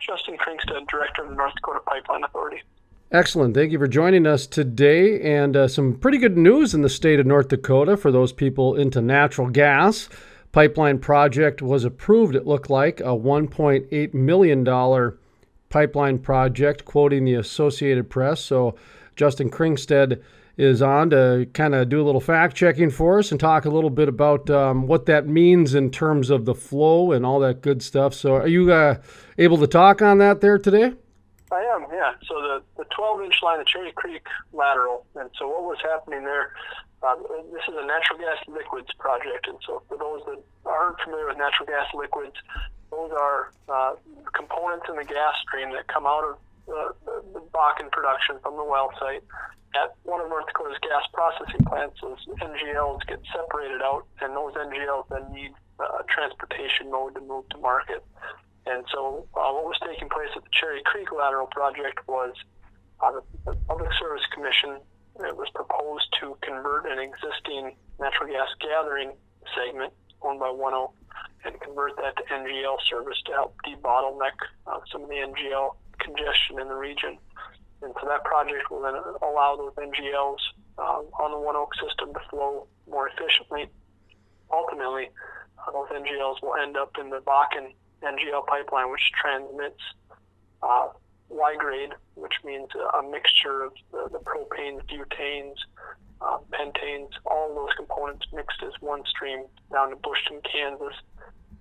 Justin Kringstad, Director of the North Dakota Pipeline Authority. Excellent. Thank you for joining us today. And some pretty good news in the state of North Dakota for those people into natural gas. Pipeline project was approved, it looked like, a $1.8 million pipeline project, quoting the Associated Press. So Justin Kringstad is on to kind of do a little fact checking for us and talk a little bit about what that means in terms of the flow and all that good stuff. So are you able to talk on that there today? I am, yeah. So the 12-inch line, the Cherry Creek lateral, and so what was happening there, this is a natural gas liquids project, and so for those that aren't familiar with natural gas liquids, those are components in the gas stream that come out of the Bakken production from the well site at one of North Dakota's gas processing plants. Those NGLs get separated out, and those NGLs then need a transportation mode to move to market. And so what was taking place at the Cherry Creek lateral project was the Public Service Commission, it was proposed to convert an existing natural gas gathering segment owned by ONEOK and convert that to NGL service to help debottleneck some of the NGL congestion in the region. And so that project will then allow those NGLs on the ONEOK system to flow more efficiently. Ultimately, those NGLs will end up in the Bakken NGL pipeline, which transmits Y-grade, which means a mixture of the propanes, butanes, pentanes, all of those components mixed as one stream down to Bushton, Kansas.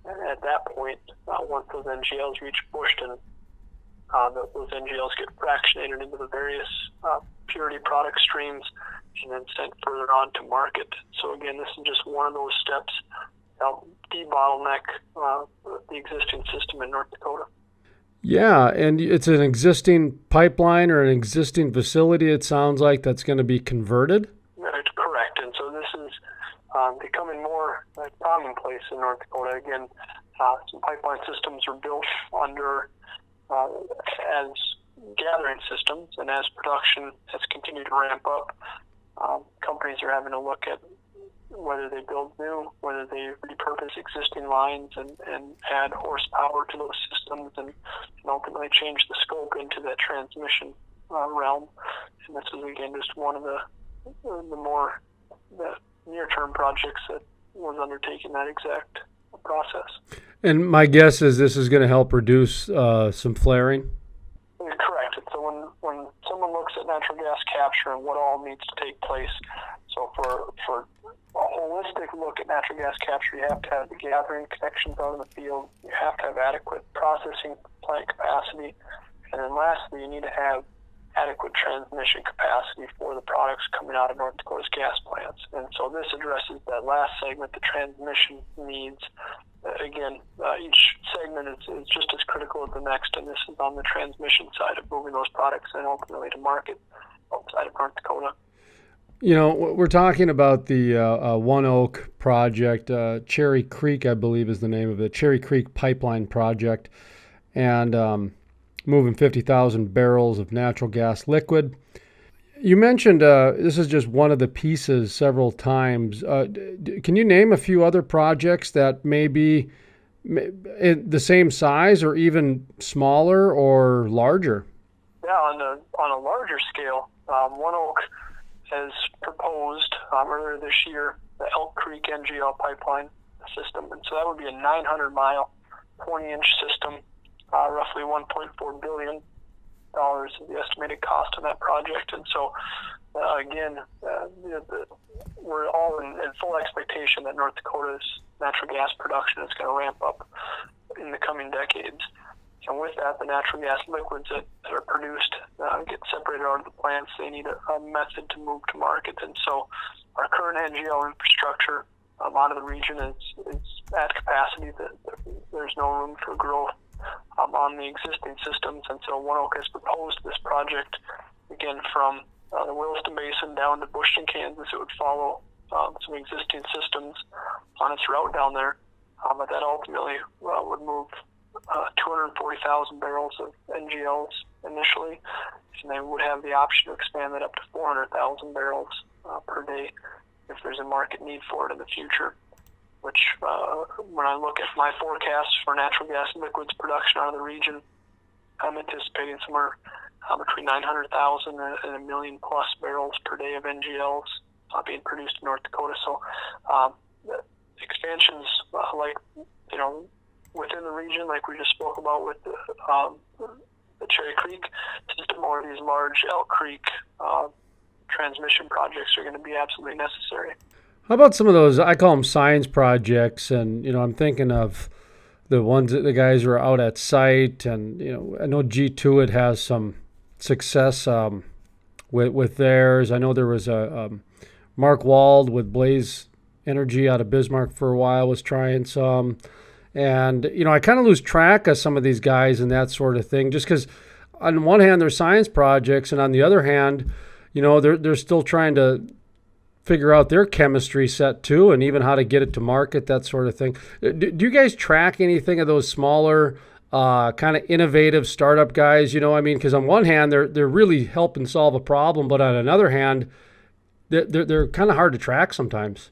And at that point, once those NGLs reach Bushton, those NGLs get fractionated into the various purity product streams and then sent further on to market. So again, this is just one of those steps to help debottleneck the existing system in North Dakota. Yeah, and it's an existing pipeline or an existing facility, it sounds like, that's going to be converted? That's correct. And so this is becoming more commonplace in North Dakota. Again, some pipeline systems are built under as gathering systems, and as production has continued to ramp up, companies are having to look at whether they build new, whether they repurpose existing lines and add horsepower to those systems and ultimately change the scope into that transmission realm. And this is, again, just one of the near-term projects that was undertaking that exact process. And my guess is this is going to help reduce some flaring? Correct. So when someone looks at natural gas capture and what all needs to take place, so for a holistic look at natural gas capture, you have to have the gathering connections out in the field, you have to have adequate processing plant capacity, and then lastly, you need to have adequate transmission capacity for the products coming out of North Dakota's gas plants. And so this addresses that last segment, the transmission needs. Again, each segment is just as critical as the next, and this is on the transmission side of moving those products and ultimately to market outside of North Dakota. You know, we're talking about the ONEOK project. Cherry Creek, I believe, is the name of it. Cherry Creek Pipeline Project, and moving 50,000 barrels of natural gas liquid. You mentioned this is just one of the pieces several times. Can you name a few other projects that may be the same size or even smaller or larger? Yeah, on a larger scale, ONEOK has proposed earlier this year the Elk Creek NGL pipeline system. And so that would be a 900-mile, 20-inch system, roughly $1.4 billion is the estimated cost of that project. And so, again, we're all in full expectation that North Dakota's natural gas production is going to ramp up in the coming decades. And with that, the natural gas liquids that are produced get separated out of the plants. They need a method to move to market. And so our current NGL infrastructure out of the region is at capacity. There's no room for growth on the existing systems. And so ONEOK has proposed this project, again, from the Williston Basin down to Bushton, Kansas. It would follow some existing systems on its route down there. But that ultimately would move 240,000 barrels of NGLs initially, and they would have the option to expand that up to 400,000 barrels per day if there's a market need for it in the future. Which, when I look at my forecast for natural gas liquids production out of the region, I'm anticipating somewhere between 900,000 and a million plus barrels per day of NGLs being produced in North Dakota. So the expansions, within the region, like we just spoke about with the Cherry Creek system, or these large Elk Creek transmission projects are going to be absolutely necessary. How about some of those, I call them science projects, and, I'm thinking of the ones that the guys are out at site, and, I know G2 has some success with theirs. I know there was a Mark Wald with Blaze Energy out of Bismarck for a while was trying some. And, I kind of lose track of some of these guys and that sort of thing, just because on one hand, they're science projects, and on the other hand, they're still trying to figure out their chemistry set too, and even how to get it to market, that sort of thing. Do you guys track anything of those smaller kind of innovative startup guys? Because on one hand, they're really helping solve a problem, but on another hand, they're kind of hard to track sometimes.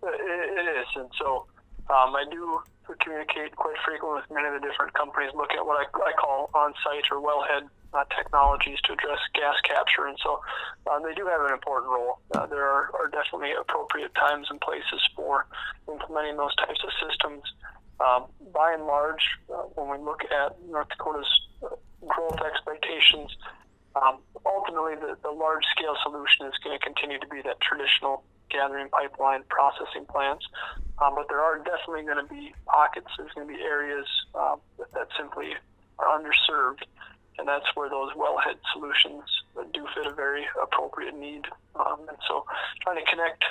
It is, and so I do communicate quite frequently with many of the different companies, looking at what I call on-site or wellhead technologies to address gas capture, and so they do have an important role. There are definitely appropriate times and places for implementing those types of systems. By and large, when we look at North Dakota's growth expectations, ultimately the large-scale solution is going to continue to be that traditional gathering pipeline processing plants, but there are definitely going to be pockets. There's going to be areas that simply are underserved, and that's where those wellhead solutions do fit a very appropriate need. And so trying to connect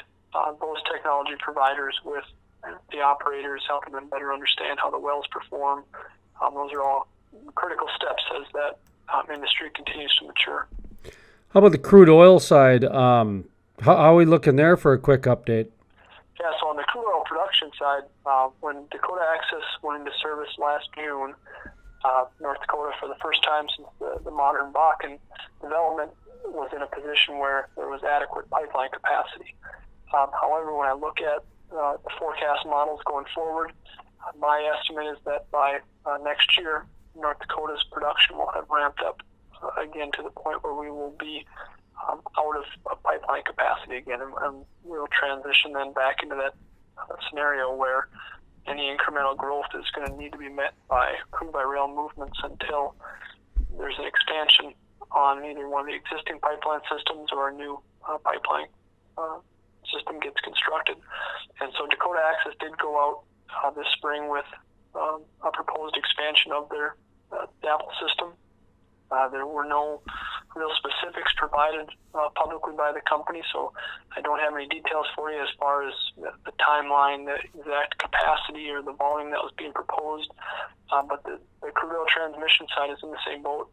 those technology providers with the operators, helping them better understand how the wells perform, those are all critical steps as that industry continues to mature. How about the crude oil side? How are we looking there for a quick update? Yeah, so on the crude oil production side, when Dakota Access went into service last June, North Dakota, for the first time since the modern Bakken development, was in a position where there was adequate pipeline capacity. However, when I look at the forecast models going forward, my estimate is that by next year, North Dakota's production will have ramped up again to the point where we will be out of pipeline capacity again, and we'll transition then back into that scenario where any incremental growth is going to need to be met by crude by rail movements until there's an expansion on either one of the existing pipeline systems or a new pipeline system gets constructed. And so Dakota Access did go out this spring with a proposed expansion of their DAPL system. There were no real specifics provided publicly by the company, so I don't have any details for you as far as the timeline, the exact capacity, or the volume that was being proposed. But the crude oil transmission side is in the same boat.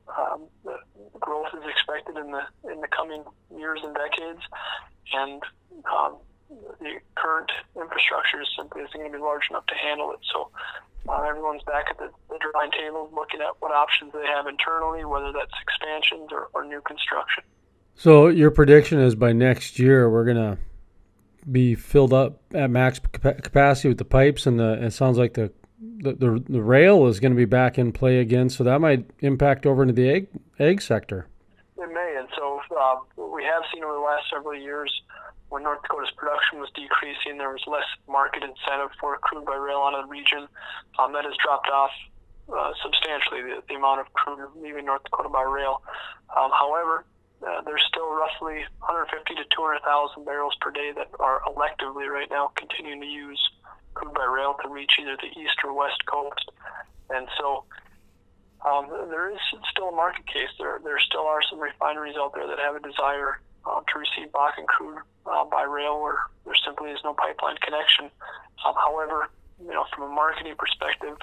The growth is expected in the coming years and decades, and the current infrastructure simply isn't going to be large enough to handle it. So everyone's back at the drawing table looking at what options they have internally, whether that's expansions or new construction. So your prediction is by next year we're going to be filled up at max capacity with the pipes, and it sounds like the rail is going to be back in play again, so that might impact over into the egg sector. It may, and so what we have seen over the last several years, when North Dakota's production was decreasing, there was less market incentive for crude by rail out of the region. That has dropped off substantially, the amount of crude leaving North Dakota by rail. However, there's still roughly 150 to 200,000 barrels per day that are electively right now continuing to use crude by rail to reach either the east or west coast. And so there is still a market case. There still are some refineries out there that have a desire to receive Bakken crude by rail, where there simply is no pipeline connection. However, from a marketing perspective,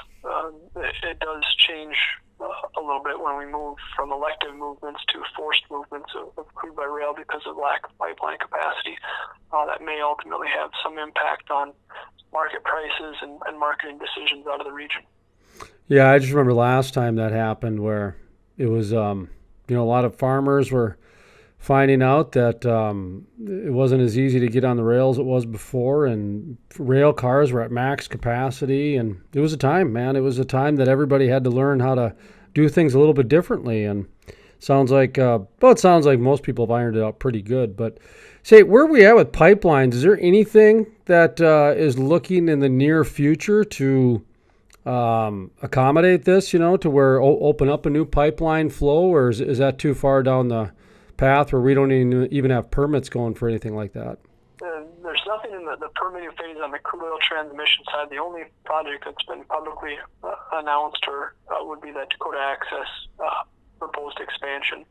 it does change a little bit when we move from elective movements to forced movements of crude by rail because of lack of pipeline capacity. That may ultimately have some impact on market prices and marketing decisions out of the region. Yeah, I just remember last time that happened where it was, a lot of farmers were finding out that it wasn't as easy to get on the rails as it was before, and rail cars were at max capacity, and it was a time, man. It was a time that everybody had to learn how to do things a little bit differently. And sounds like, it sounds like most people have ironed it out pretty good. But say, where are we at with pipelines? Is there anything that is looking in the near future to accommodate this, to where open up a new pipeline flow, or is that too far down the path where we don't even have permits going for anything like that? There's nothing in the permitting phase on the crude oil transmission side. The only project that's been publicly announced would be that Dakota Access proposed expansion.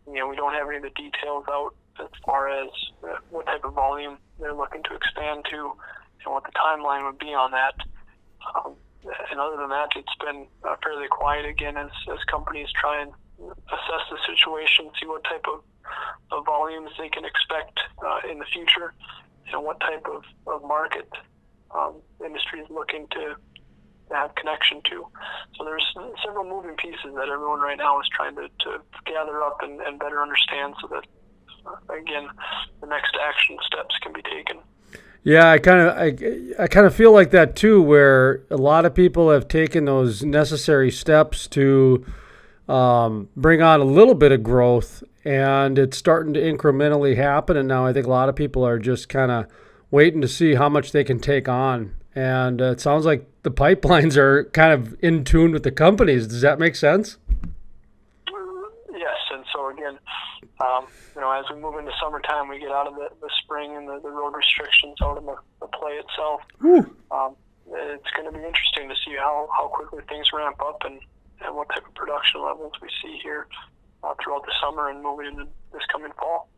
We don't have any of the details out as far as what type of volume they're looking to expand to and what the timeline would be on that. And other than that, it's been fairly quiet again as companies try and assess the situation, see what type of volumes they can expect in the future, and what type of market industry is looking to have connection to. So there's several moving pieces that everyone right now is trying to gather up and better understand, so that again, the next action steps can be taken. Yeah, I kind of feel like that too, where a lot of people have taken those necessary steps to bring on a little bit of growth, and it's starting to incrementally happen. And now I think a lot of people are just kind of waiting to see how much they can take on. And it sounds like the pipelines are kind of in tune with the companies. Does that make sense? Yes, and so again, as we move into summertime, we get out of the spring and the road restrictions out of the play itself. It's going to be interesting to see how quickly things ramp up and what type of production levels we see here throughout the summer and moving into this coming fall.